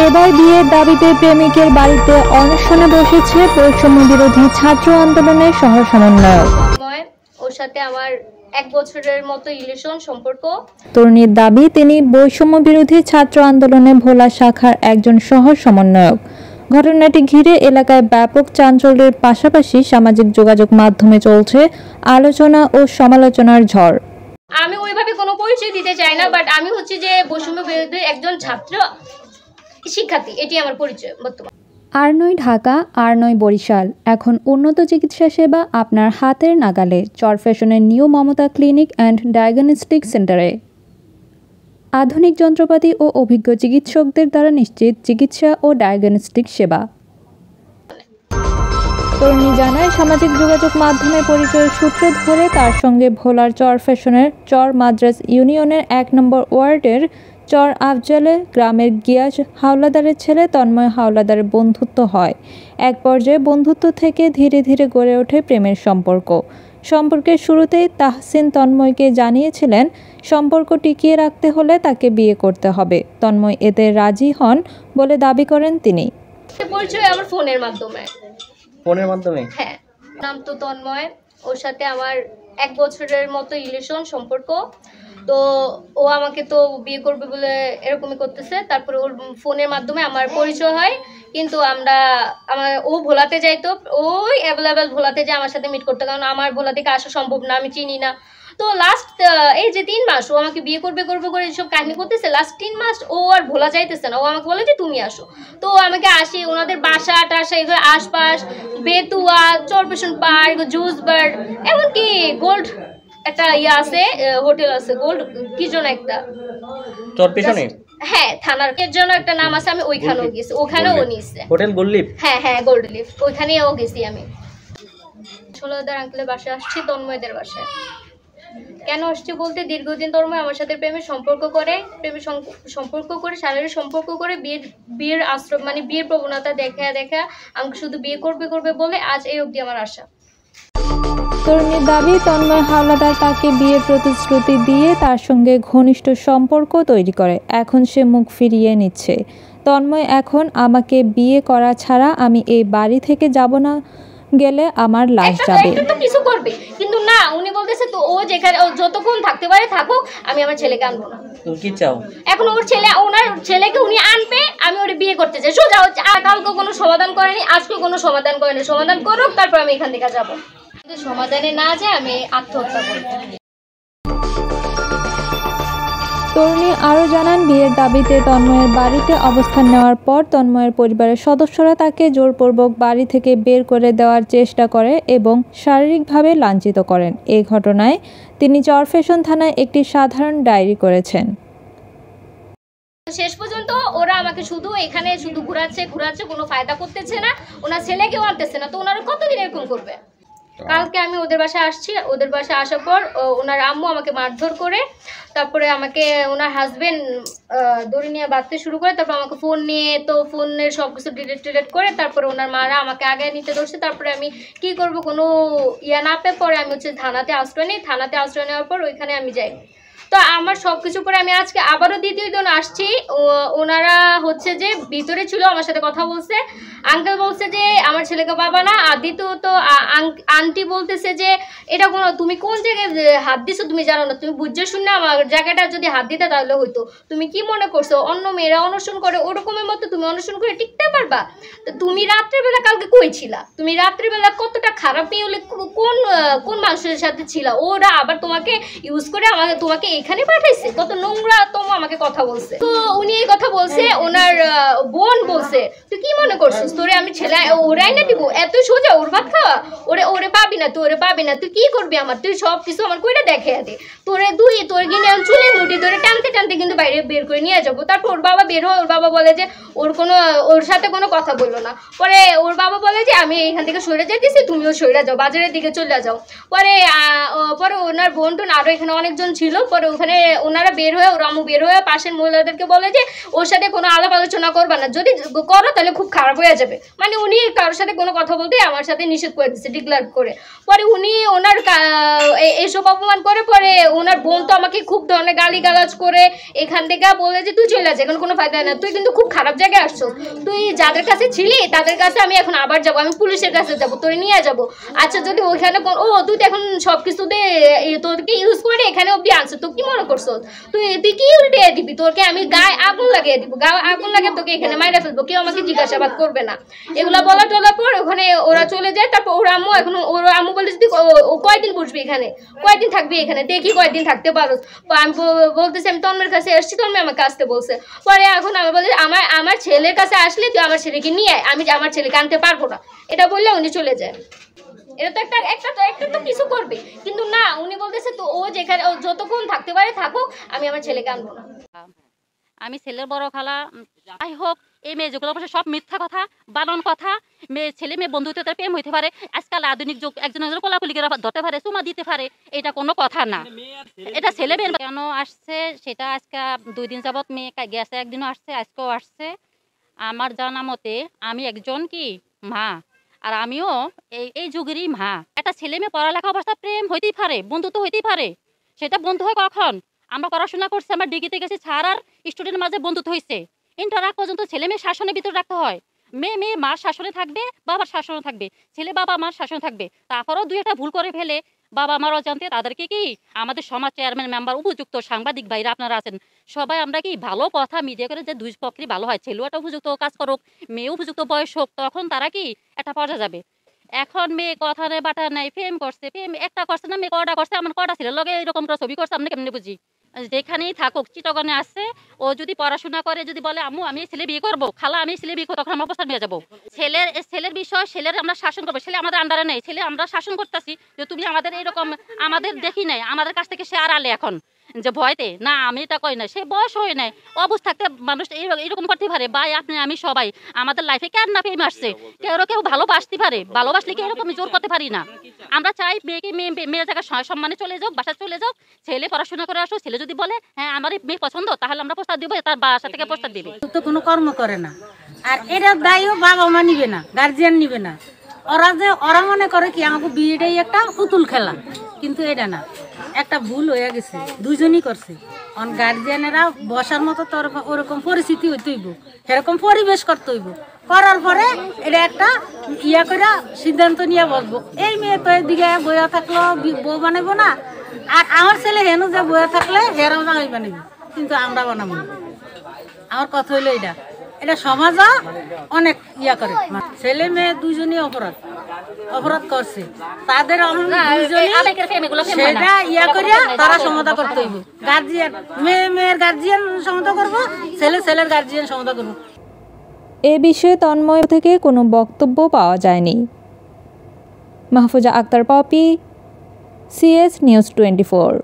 এবার বিয়ের দাবিতে প্রেমিকের বাড়িতে অনশনে বসেছে বৈষম্য বিরোধী ছাত্র আন্দোলনের সহ সমন্বয়ক। ওর সাথে আমার 1 বছরের মতো রিলেশন সম্পর্ক। তরুণীর দাবি, তিনি বৈষম্য বিরোধী ছাত্র আন্দোলনে ভোলা শাখার একজন সহ সমন্বয়ক। ঘটনাটি ঘিরে এলাকায় ব্যাপক চাঞ্চল্যের পাশাপাশি সামাজিক যোগাযোগ মাধ্যমে চলছে আলোচনা ও সমালোচনার ঝড়। আমি ওইভাবে কোনো পরিচয় দিতে চাই না, বাট আমি হচ্ছে যে বৈষম্য বিরোধী একজন ছাত্র শিক্ষার্থী, এটি আমার পরিচয় বর্তমান। আর নয় ঢাকা, আর নয় বরিশাল, এখন উন্নত চিকিৎসা সেবা আপনার হাতের নাগালে চরফ্যাশনের new Mamata clinic and diagnostic সেন্টারে। আধুনিক যন্ত্রপাতি ও অভিজ্ঞ চিকিৎসকদের দ্বারা নিশ্চিত চিকিৎসা ও ডায়াগনস্টিক সেবা। তরুণী জানায়, সামাজিক যোগাযোগ মাধ্যমে পরিচয়ের সূত্র ধরে তার সঙ্গে ভোলার চরফ্যাশনের চর মাদ্রাস ইউনিয়নের 1 নম্বর ওয়ার্ডের চর আফজালে গ্রামের গিয়াস হাওলাদারের ছেলে তন্ময় হাওলাদারের বন্ধুত্ব হয়। এক পর্যায়ে বন্ধুত্ব থেকে ধীরে ধীরে গড়ে ওঠে প্রেমের সম্পর্ক। সম্পর্কের শুরুতেই তাহসিন তন্ময়কে জানিয়েছিলেন, সম্পর্ক টিকিয়ে রাখতে হলে তাকে বিয়ে করতে হবে। তন্ময় এতে রাজি হন বলে দাবি করেন তিনি। পরিচয় আমার ফোনের মাধ্যমে। হ্যাঁ, নাম তো তন্ময়। ওর সাথে আমার 1 বছরের মতো রিলেশন সম্পর্ক। তো ও আমাকে তো বিয়ে করবে বলে এরকমই করতেছে। তারপরে ওর ফোনের মাধ্যমে আমার পরিচয় হয়, কিন্তু ও ভোলাতে যাই, তো ওই অ্যাভেলেবেল ভোলাতে যায় আমার সাথে মিট করতে, কারণ আমার ভোলা থেকে আসা সম্ভব না, আমি চিনি না। তো লাস্ট এই যে 3 মাস ও আমাকে বিয়ে করবে করে এসব কাহিনী করতেছে। লাস্ট 3 মাস ও আর ভোলা যাইতেছে না। ও আমাকে বলে যে তুমি আসো। তো আমাকে আসি, ওনাদের বাসা টাসা এগুলো আশপাশ, বেতুয়া, চরপেশন পার্ক, জুসবার্ড, এমনকি গোল্ড একটা আছে, হোটেল আছে, গোল্ড কি যেন একটা চরপেশনে, হ্যাঁ থানার এর জন্য একটা নাম আছে, আমি ওইখানেও গেছি, ওখানেও ও নিছে হোটেল গোল্ড লিফ। হ্যাঁ গোল্ড লিফ, ওইখানেও গেছি আমি। ষোলদার আঙ্কেলের বাসায় আসছি, তন্ময়দের বাসায়। কেন আসছি বলতে, দীর্ঘদিন তন্ময় আমার সাথে প্রেমের সম্পর্ক করে, শারীরিক সম্পর্ক করে বিয়ের আশ্রম মানে বিয়ের প্রবণতা দেখা আমাকে শুধু বিয়ে করবে বলে আজ এই অবধি আমার আশা। তরুণীর দাবি, তন্ময় হাওলাদার তাকে বিয়ের প্রতিশ্রুতি দিয়ে তার সঙ্গে ঘনিষ্ঠ সম্পর্ক তৈরি করে। এখন সে মুখ ফিরিয়ে নিচ্ছে। তন্ময় এখন আমাকে বিয়ে করা ছাড়া আমি এই বাড়ি থেকে যাব না, গেলে আমার লাশ যাবে। কিছু করবে, কিন্তু না, উনি বলতেছে তো ও যেখানে যতক্ষণ থাকতে পারে থাকুক, আমি আমার ছেলেকে আনবো না। তুমি কি চাও? এখন ওনার ছেলেকে উনি আনবে, আমি ওরে বিয়ে করতে চাই। সোজা হচ্ছে। আর কালকে কোনো সমাধান করেনি, আজকে কোনো সমাধান করেনি। সমাধান করুক, তারপর আমি এখান থেকে যাবো। সমাধানে না যায় আমি আত্মহত্যা করব। তরুণী আরও জানান, বিয়ের দাবিতে তন্ময়ের বাড়িতে অবস্থান নেওয়ার পর তন্ময়ের পরিবারের সদস্যরা তাকে জোরপূর্বক বাড়ি থেকে বের করে দেওয়ার চেষ্টা করে এবং শারীরিকভাবে লাঞ্ছিত করেন। এই ঘটনায় তিনি চরফ্যাশন থানায় একটি সাধারণ ডায়েরি করেছেন। শেষ পর্যন্ত ওরা আমাকে শুধু এখানে শুধু ঘুরাচ্ছে, কোনো ফায়দা করতেছে না, ওনার ছেলেকেও আনতেছে না। তো ওনারা কতদিন এরকম করবে? কালকে আমি ওদের বাসায় আসছি, ওদের বাসায় আসার পর ওনার আম্মু আমাকে মারধর করে, তারপরে আমাকে ওনার হাজবেন্ড দড়ি নিয়ে বাঁধতে শুরু করে, তারপর আমাকে ফোন নিয়ে, তো ফোনের সব কিছু ডিলেট করে, তারপরে ওনার মারা আমাকে আগে নিতে ধরছে। তারপরে আমি কি করব, কোনো না পেয়ে পরে আমি হচ্ছে থানাতে আশ্রয় নিই। থানাতে আশ্রয় নেওয়ার পর ওইখানে আমি যাই। তো আমার সব কিছু করে আমি আজকে আবারও দ্বিতীয় দিন আসছি। ওনারা হচ্ছে যে ভিতরে ছিল, আমার সাথে কথা বলছে। আঙ্কেল বলছে যে আমার ছেলেকে পাবা না। আর দ্বিতীয়ত আন্টি বলতেছে যে এটা কোনো, তুমি কোন জায়গায় হাত দিছো তুমি জানো না, তুমি বুঝে শুনে আমার জায়গাটা যদি হাত দিতে তাহলে হইতো। তুমি কি মনে করছো অন্য মেয়েরা অনশন করে ওরকমের মতো তুমি অনশন করে টিকতে পারবা? তো তুমি রাত্রেবেলা কালকে কই ছিলা? তুমি রাত্রেবেলা কতটা খারাপ মেয়ে হলে কোন মানুষের সাথে ছিলা? ওরা আবার তোমাকে ইউজ করে তোমাকে এখানে পাঠাইছে। কত নোংরা আমাকে কথা বলছে। তো উনি এই কথা বলছে, ওনার বোন বলছে তুই কি মনে করছিস তোরে আমি ছেলে ওরাই না দিব? এত সোজা ওর ভাত খাওয়া? ওরে পাবি না, তোরে পাবি না। তুই কি করবি আমার? তুই সব কিছু আমার কইরা দেখে দে। তোর কিনে চুলের মুঠি ধরে টানতে কিন্তু বাইরে বের করে নিয়ে যাবো। তারপর ওর বাবা বের হয়, ওর বাবা বলে যে ওর সাথে কোনো কথা বললো না। পরে ওর বাবা বলে যে আমি এখান থেকে সরে যাইতেছি, তুমিও সরে যাও, বাজারের দিকে চলে যাও। পরে ওনার বোন টোন আরো এখানে অনেকজন ছিল। পরে ওখানে ওনারা বের হয়ে, ওর আম্মু বের হয়ে পাশের মহিলাদেরকে বলে যে ওর সাথে কোনো আলাপ আলোচনা করবা না, যদি করো তাহলে তাহলে খুব খারাপ হয়ে যাবে। মানে উনি কারোর সাথে কোনো কথা বলতে আমার সাথে নিষেধ করে দিচ্ছে, ডিক্লেয়ার করে। পরে উনি ওনার এসব অপমান করে, পরে ওনার বোন তো আমাকে খুব ধরনের গালিগালাজ করে এখান থেকে বলে যে তুই চলে যা, এখন কোনো ফায়দা না, তুই কিন্তু খুব খারাপ জায়গায় আসছো, তুই যাদের কাছে ছিলি তাদের কাছে আমি এখন আবার যাবো, আমি পুলিশের কাছে যাবো, তোরে নিয়ে যাবো। আচ্ছা যদি ওইখানে তুই তো এখন সব কিছুতে তোকে ইউজ করে এখানে অব্দি আনছো, তো কি মনে করছো তুই কি উল্টে দিবি, তোকে আমি গায়ে আগুন লাগিয়ে দিব, গায়ে আগুন লাগিয়ে তোকে এখানে মাইরা ফেলবো, কেউ আমাকে জিজ্ঞাসাবাদ করবে না। এগুলা বলা টলার পর ওখানে ওরা চলে যায়। তারপর ওর আম্মু বলে যদি ও কয়দিন বসবি এখানে, কয়দিন থাকবি এখানে, দেখি কয়দিন থাকতে পারো। আমি বলতেছি আমি তন্মের কাছে এসছি, তন্মে আমাকে আসতে বলছে। পরে এখন আমি বলি আমার ছেলের কাছে আসলে তুই আমার ছেলেকে নিয়ে আয়, আমি আমার ছেলেকে আনতে পারবো না, এটা বললে উনি চলে যায়। এটা তো একটা তো কিছু করবে, কিন্তু না, উনি বলতেছে তো ও যেখানে যতক্ষণ থাকতে পারে থাকুক, আমি আমার ছেলেকে আনবো না। আমি ছেলের বড় খালা, যাই হোক এই মেয়ে যেগুলো বসে সব মিথ্যা কথা, বানন কথা। ছেলে মেয়ে বন্ধুত্ব প্রেম হইতে পারে, আজকাল আধুনিক যুগ, একজন কোলাকুলি করে ধরতে পারে, চুমা দিতে পারে, এটা কোনো কথা না। এটা ছেলে মেয়ের কেন আসছে সেটা আজকে 2 দিন যাবৎ মেয়ে গেছে, একদিনও আসছে, আজকেও আসছে। আমার জানা মতে আমি একজন কি মা, আর আমিও এই যুগেরই মা। একটা ছেলে মেয়ে পড়ালেখা অবস্থা প্রেম হইতেই পারে, বন্ধুত্ব হইতেই পারে। সেটা বন্ধু হয় কখন? আমরা পড়াশোনা করছি, আমার ডিগ্রিতে গেছি, ছাড় আর স্টুডেন্টের মাঝে বন্ধুত্ব হয়েছে। ইন্টার আগ পর্যন্ত ছেলে মেয়ে শাসনের ভিতরে রাখতে হয়। মেয়ে মার শাসনে থাকবে, বাবার শাসনে থাকবে, ছেলে বাবা মার শাসনে থাকবে। তারপরেও 2-একটা ভুল করে ফেলে বাবা মার অজান্তে তাদেরকে কি আমাদের সমাজ চেয়ারম্যান মেম্বার উপযুক্ত সাংবাদিক ভাইরা আপনারা আছেন, সবাই আমরা কি ভালো কথা মিডিয়া করে যে 2 পক্ষেরই ভালো হয়, ছেলেও একটা উপযুক্ত কাজ করুক, মেয়ে উপযুক্ত বয়স হোক, তখন তারা কি একটা পর্যায়ে যাবে। এখন মেয়ে কথা নেই বাটা নাই, প্রেম করছে, প্রেম একটা করছে না, মেয়ে কটা করছে, আমার কটা ছিল লগে এরকম করে ছবি করছে, আমরা কেমনি বুঝি? যেখানেই থাকুক, চিটাগনে আসছে, ও যদি পড়াশোনা করে, যদি বলে আম্মু আমি ছেলে বিয়ে করবো, খালা আমি ছেলে বিয়ে করবো, তখন আমরা প্রস্তাব নিয়ে যাবো। ছেলের বিষয়, ছেলের আমরা শাসন করবো, ছেলে আমাদের আন্ডারে নেই, ছেলে আমরা শাসন করতেছি যে তুমি আমাদের এইরকম, আমাদের দেখি নাই, আমাদের কাছ থেকে সে আড়ালে এখন যে ভয়তে না, আমি এটা কই না, সে বয়স হয়ে নাই, অবস্থা থাকতে মানুষ এইরকম করতে পারে। ভাই আপনি আমি সবাই আমাদের লাইফে কেন না প্রেম আসছে, কেউ ভালোবাসতে পারে, ভালোবাসলে কি এরকম জোর করতে পারি না। আমরা চাই মেয়েকে মেয়ের জায়গায় সম্মানে চলে যাও, বাসা চলে যাও, ছেলে পড়াশোনা করে আসো। ছেলে যদি বলে হ্যাঁ আমার মেয়ে পছন্দ, তাহলে আমরা প্রস্তাব দিব, তার বাসা থেকে প্রস্তাব দিবে। তো কোনো কর্ম করে না, আর এটা দায়ও বাবা মা নিবে না, গার্জিয়ান নিবে না। ওরা মনে করে কি আমাকে বিয়েটাই একটা পুতুল খেলা, কিন্তু এটা না, একটা ভুল হয়ে গেছে, দুজনই করছে। গার্জিয়ানেরা বসার মতো তো ওরকম পরিস্থিতি হইতে হইব, সেরকম পরিবেশ করতে হইব, করার পরে এটা একটা করে সিদ্ধান্ত নিয়ে বসবো। এই মেয়ে তো এদিকে বইয়া থাকলো বউ বানাবো না, আর আমার ছেলে হেন যে বইয়া থাকলে হেরাও জামাই বানাবো, কিন্তু আমরা বানাবো না। আমার কথা হইলো এটা সমাজও অনেক করে, ছেলে মেয়ে দুজনই অপরাধ করছে, তাদের সেটা করিয়া তারা সমাধা করতে হইব। গার্জিয়ান মেয়ের গার্জিয়ান সমাধা করবো, ছেলের গার্জিয়ান সমাধা করবো। এ বিষয়ে তন্ময় থেকে কোনো বক্তব্য পাওয়া যায়নি। Mahfuza Akter, Popy, CS News 24।